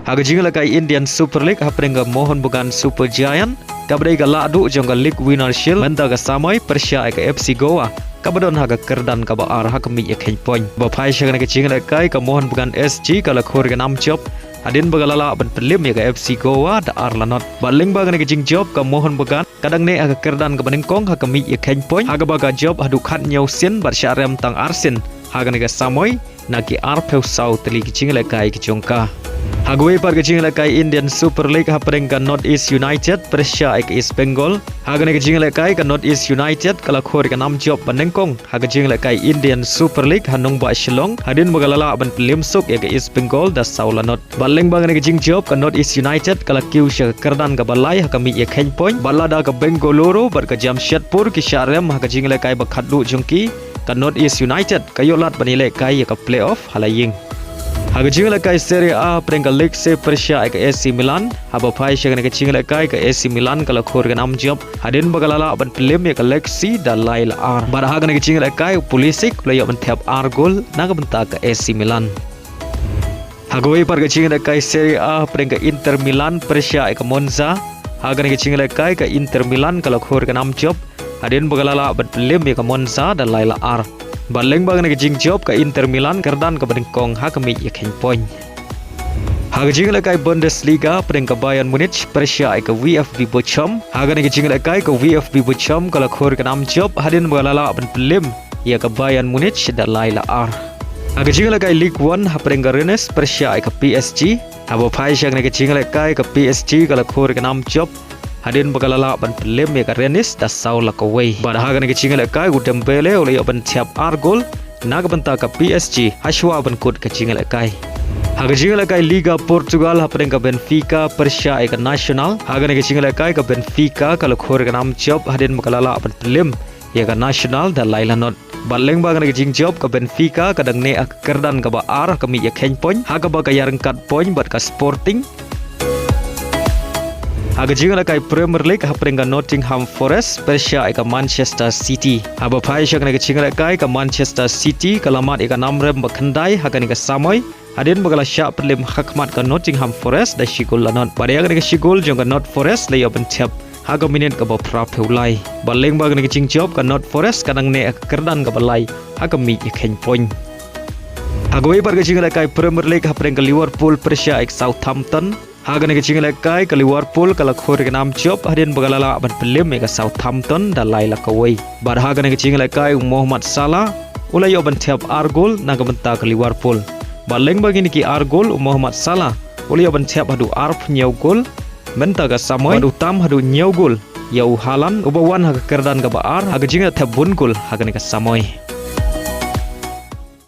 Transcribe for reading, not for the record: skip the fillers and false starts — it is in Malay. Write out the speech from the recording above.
Haga jingle kai Indian Super League haprenga Mohon Bagan Super Giant kabrega ladu jonga League Winner Shield mendaga samai Persia ka FC Goa kabadon haga kerdan ka ba ar hak mi ekhen point ba phai shagna ke jingle kai ka Mohon Bagan SG kala khor ga nam job adin bagalala ban pelim ya ka FC Goa da ar lanot baling bagane ke jing job ka Mohon Bagan kadang ne haga kerdan ka Nyngkong haga mi ekhen point haga baga job hadu khat nyau Sien bar syarem tang Arsen haga ne ka samoi naki ar peu sau teli ke jingle kai ke jongka Hagwe par kecing lekai Indian Super League hapreng ka North East United Persia ek East Bengal hagane kecing lekai ka North East United kala khor ka nam job Nyngkong hagajing lekai Indian Super League Nongbah Shillong hadin magalala ban pelim sok ek East Bengal da saulanot baleng bangane kecing job ka North East United kala kiu sya kerdan ka balai hakami ek hen point balada ka Bengaluru bar ka Jamshedpur ki syarem hagajing lekai ba khadlu jongki ka North East United kayolat banile kai ka playoff halaying Haga jingle kai Serie A prengka League se Persia ka AC Milan haba phai shagane ka jingle kai ka AC Milan kala khor ka nam job hadin bagalala ban film ya ka League C da laila R bar haga ne ka jingle kai Pulisic play ban thap R goal naga banta ka AC Milan Haga wei par ka jingle kai Serie A prengka Inter Milan Persia ka Monza haga ne ka jingle kai ka Inter Milan kala khor ka nam job hadin bagalala ban film ya ka Monza da laila R Baleng bagane ke jing job ka Inter Milan kerdan ka Nyngkong hakami ekhen point. Haga jing lekai Bundesliga preng ka Bayern Munich Persia ka VfB Bochum hagane ke jing lekai ka VfB Bochum kala khor ka nam job hadin balala ban pelim ya ka Bayern Munich da laila R. Haga jing lekai League 1 hapreng ka Rennes Persia ka PSG haba phai shagne ke jing lekai ka PSG kala khor ka nam job Hadin bagalala ban pelim ya ka Rennes da saula ka wei bar haga ne ke jingle kai gu Dembele oleh ban thiap ar gol naga banta ka PSG haswa ban kut ka jingle kai haga jingle kai Liga Portugal hapreng ka Benfica Persia ka Nacional haga ne ke jingle kai ka Benfica kala khor ka nam job hadin bagalala ban pelim ya ka Nacional da laila not baleng baga ne ke jing job ka Benfica kadang ne ak kerdan ka ba ar ka mi ekhen point haga ba ka yarang kat point bat ka Sporting Haga jingle kai Premier League hapreng ka Nottingham Forest Persia ka Manchester City haba phai shakne ka jingle kai ka Manchester City kalamat ka namrem bakhandai haga ni ka samoi hadin bagala sya pelim hakmat ka Nottingham Forest da shigol lanot badaya ka shigol jong ka Not Forest le yaban chap haga minit ka ba pra peulai baleng bag ni ka jing job ka Not Forest kadang ne kerdan ka balai haga mi ekhen point haga wei par ka jingle kai Premier League hapreng ka Liverpool Persia ka Southampton Haga ne ke jingle kai ka Liverpool kala khor ka nam job hadin bagalala ban pelim ka Southampton da laila ka wei bar haga ne ke jingle kai Mohamed Salah ulayo ban thiap ar goal naga banta ka Liverpool baleng bagini ki ar goal Mohamed Salah ulayo ban thiap hadu ar nyau goal banta ka samoi hadu tam hadu nyau goal yau halan ubawan haga kerdan ka ba ar haga jingle thap bun goal haga ne ka samoi